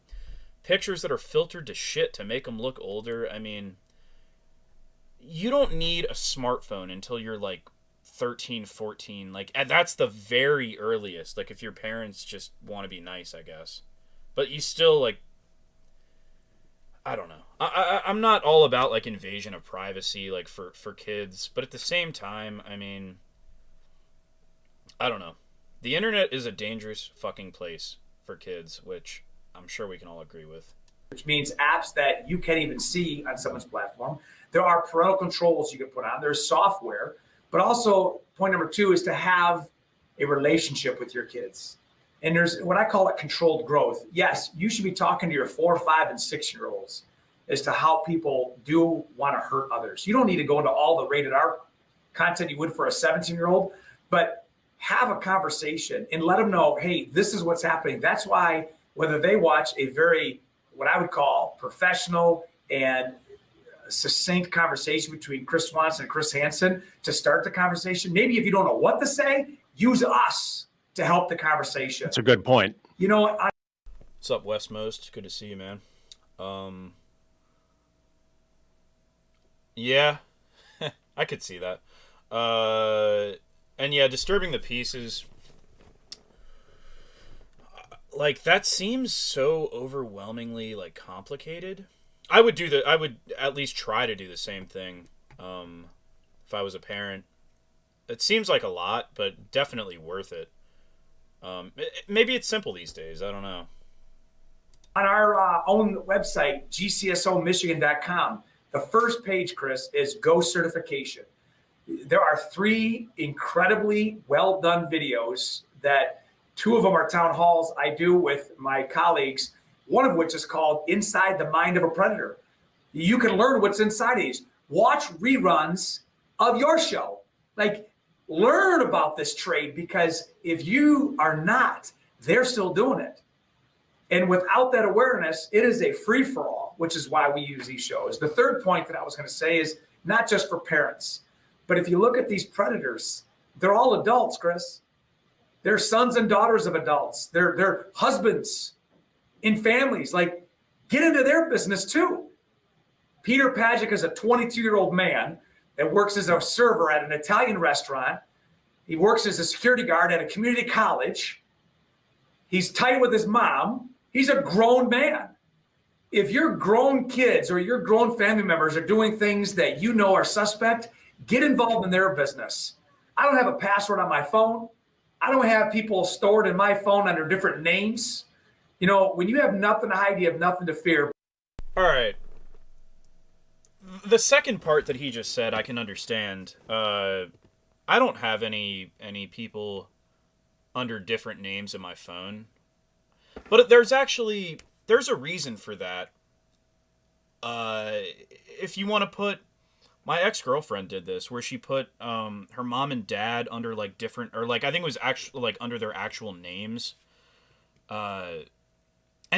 Speaker 2: pictures that are filtered to shit to make them look older. I mean, you don't need a smartphone until you're, like, 13, 14. Like, and that's the very earliest. Like, if your parents just want to be nice, I guess. But you still, like, I don't know. I'm not all about, like, invasion of privacy, like, for kids. But at the same time, I mean, I don't know. The internet is a dangerous fucking place for kids, which I'm sure we can all agree with.
Speaker 7: Which means apps that you can't even see on someone's platform. There are parental controls you can put on. There's software. But also, point number 2 is to have a relationship with your kids. And there's what I call it controlled growth. Yes, you should be talking to your 4, 5, and 6-year-olds as to how people do want to hurt others. You don't need to go into all the rated R content you would for a 17-year-old, but have a conversation and let them know, hey, this is what's happening. That's why whether they watch a very, what I would call professional and succinct conversation between Chris Swanson and Chris Hansen to start the conversation. Maybe if you don't know what to say, use us to help the conversation.
Speaker 9: That's a good point.
Speaker 7: You know,
Speaker 2: What's up, Westmost? Good to see you, man. Yeah, I could see that. And yeah, disturbing the peace is like that seems so overwhelmingly like complicated. I would at least try to do the same thing if I was a parent. It seems like a lot, but definitely worth it. Maybe it's simple these days. I don't know.
Speaker 7: On our own website, gcsomichigan.com, the first page, Chris, is Go Certification. There are 3 incredibly well done videos that 2 of them are town halls I do with my colleagues, one of which is called Inside the Mind of a Predator. You can learn what's inside these. Watch reruns of your show. Like, learn about this trade, because if you are not, they're still doing it. And without that awareness, it is a free-for-all, which is why we use these shows. The third point that I was going to say is not just for parents, but if you look at these predators, they're all adults, Chris. They're sons and daughters of adults. They're husbands in families. Like, get into their business too. Peter Pajic is a 22-year-old man that works as a server at an Italian restaurant. He works as a security guard at a community college. He's tight with his mom. He's a grown man. If your grown kids or your grown family members are doing things that you know are suspect, get involved in their business. I don't have a password on my phone. I don't have people stored in my phone under different names. You know, when you have nothing to hide, you have nothing to fear.
Speaker 2: All right. The second part that he just said, I can understand. I don't have any people under different names in my phone. But there's a reason for that. If you want to put, my ex-girlfriend did this, where she put her mom and dad under like different, or like I think it was actually like under their actual names. And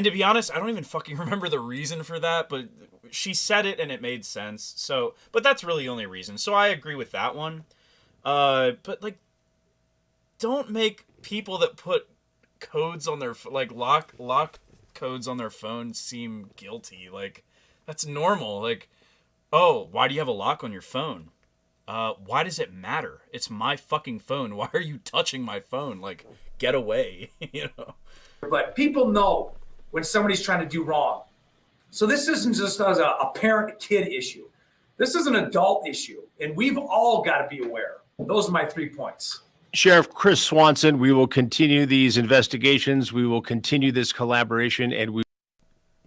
Speaker 2: to be honest, I don't even fucking remember the reason for that, but she said it and it made sense. So, but that's really the only reason. So I agree with that one. But like, don't make people that put codes on their like lock codes on their phone seem guilty. Like, that's normal. Like, oh, why do you have a lock on your phone? Why does it matter? It's my fucking phone. Why are you touching my phone? Like, get away. You know.
Speaker 7: But people know when somebody's trying to do wrong. So this isn't just a parent-kid issue. This is an adult issue, and we've all got to be aware. Those are my 3 points.
Speaker 9: Sheriff Chris Swanson, we will continue these investigations. We will continue this collaboration, and we.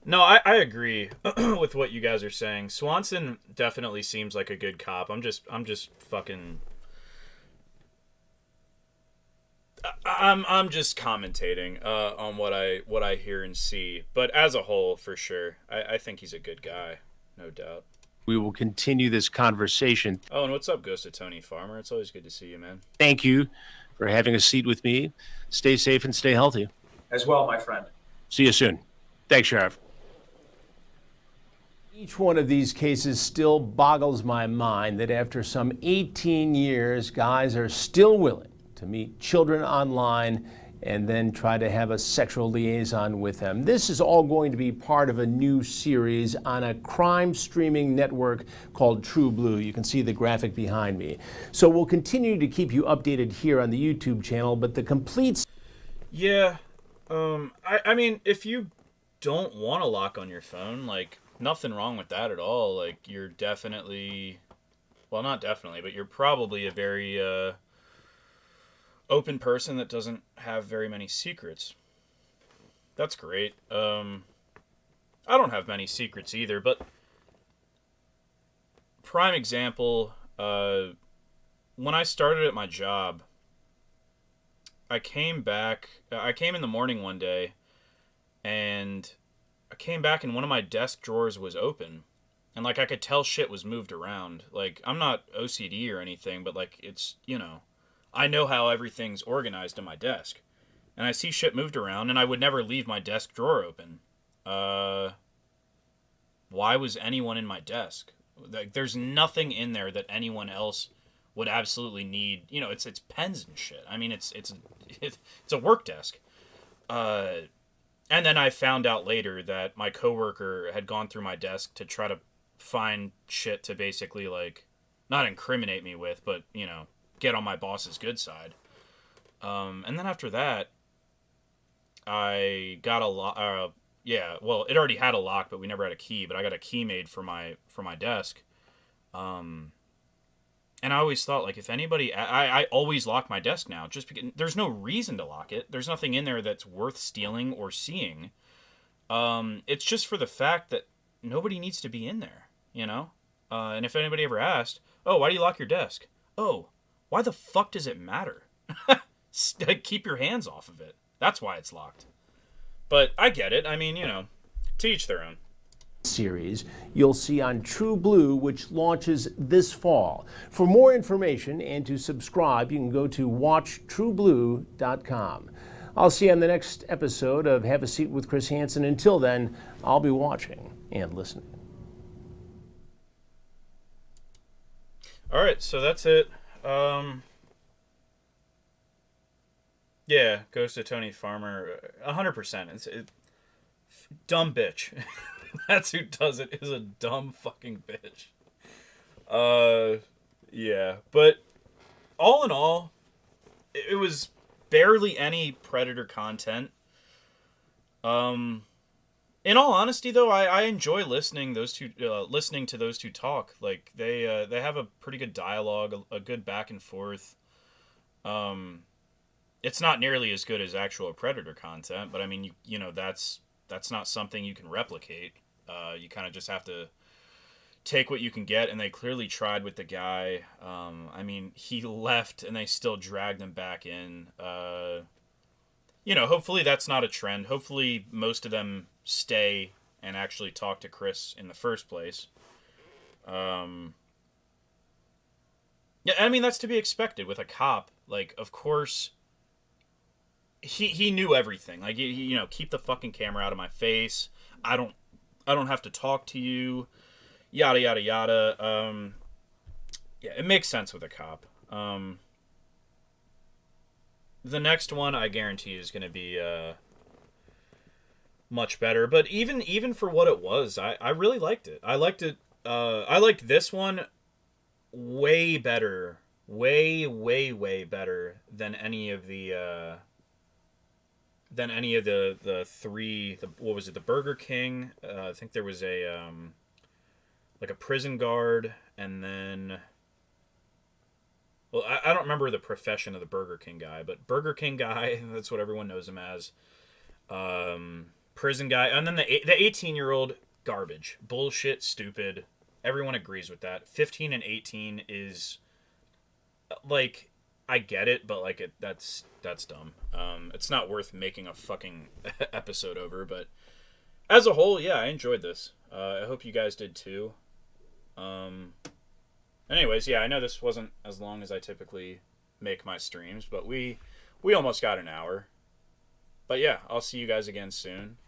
Speaker 2: No, I agree with what you guys are saying. Swanson definitely seems like a good cop. I'm just fucking. I'm just commentating on what I hear and see, but as a whole, for sure, I think he's a good guy, no doubt.
Speaker 9: We will continue this conversation.
Speaker 2: Oh, and what's up, Ghost of Tony Farmer? It's always good to see you, man.
Speaker 9: Thank you for having a seat with me. Stay safe and stay healthy.
Speaker 7: As well, my friend.
Speaker 9: See you soon. Thanks, Sheriff.
Speaker 3: Each one of these cases still boggles my mind that after some 18 years, guys are still willing to meet children online and then try to have a sexual liaison with them. This is all going to be part of a new series on a crime streaming network called True Blue. You can see the graphic behind me. So we'll continue to keep you updated here on the YouTube channel, but the complete...
Speaker 2: Yeah, I mean, if you don't want to lock on your phone, like, nothing wrong with that at all. Like, you're definitely... Well, not definitely, but you're probably a very, open person that doesn't have very many secrets. That's great. I don't have many secrets either, but prime example, when I started at my job, I came in the morning one day, and I came back and one of my desk drawers was open, and like I could tell shit was moved around. Like, I'm not OCD or anything, but like, it's, you know, I know how everything's organized in my desk. And I see shit moved around, and I would never leave my desk drawer open. Why was anyone in my desk? Like, there's nothing in there that anyone else would absolutely need. You know, it's pens and shit. I mean, it's a work desk. And then I found out later that my coworker had gone through my desk to try to find shit to basically, like, not incriminate me with, but, you know, get on my boss's good side. And then after that, I got a lock. Yeah, well, it already had a lock, but we never had a key. But I got a key made for my desk. And I always thought, like, if anybody, I always lock my desk now, just because there's no reason to lock it. There's nothing in there that's worth stealing or seeing. It's just for the fact that nobody needs to be in there, you know? And if anybody ever asked, oh, why do you lock your desk? Oh, why the fuck does it matter? Keep your hands off of it. That's why it's locked. But I get it. I mean, you know, to each their own.
Speaker 3: Series you'll see on True Blue, which launches this fall. For more information and to subscribe, you can go to watchtrueblue.com. I'll see you on the next episode of Have a Seat with Chris Hansen. Until then, I'll be watching and listening.
Speaker 2: All right, so that's it. Yeah, goes to Tony Farmer, 100%. Dumb bitch. That's who does it. Is a dumb fucking bitch. Yeah, but all in all, it was barely any Predator content. In all honesty, though, I enjoy listening to those two talk. Like they have a pretty good dialogue, a good back and forth. It's not nearly as good as actual Predator content, but I mean, you know, that's not something you can replicate. You kind of just have to take what you can get, and they clearly tried with the guy. I mean, he left, and they still dragged him back in. You know, hopefully that's not a trend. Hopefully most of them stay and actually talk to Chris in the first place. Yeah, I mean, that's to be expected with a cop. Like, of course, he knew everything. Like, you know, keep the fucking camera out of my face. I don't have to talk to you. Yada, yada, yada. Yeah, it makes sense with a cop. The next one, I guarantee, is going to be much better. But even for what it was, I really liked it. I liked it. I liked this one way better. Way, way, way better than any of the three. What was it? The Burger King. I think there was a like a prison guard, and then. Well, I don't remember the profession of the Burger King guy, but Burger King guy, that's what everyone knows him as. Prison guy, and then the 18-year-old, garbage, bullshit, stupid. Everyone agrees with that. 15 and 18 is, like, I get it, but like that's dumb. It's not worth making a fucking episode over. But as a whole, yeah, I enjoyed this. I hope you guys did too. Anyways, yeah, I know this wasn't as long as I typically make my streams, but we almost got an hour. But yeah, I'll see you guys again soon.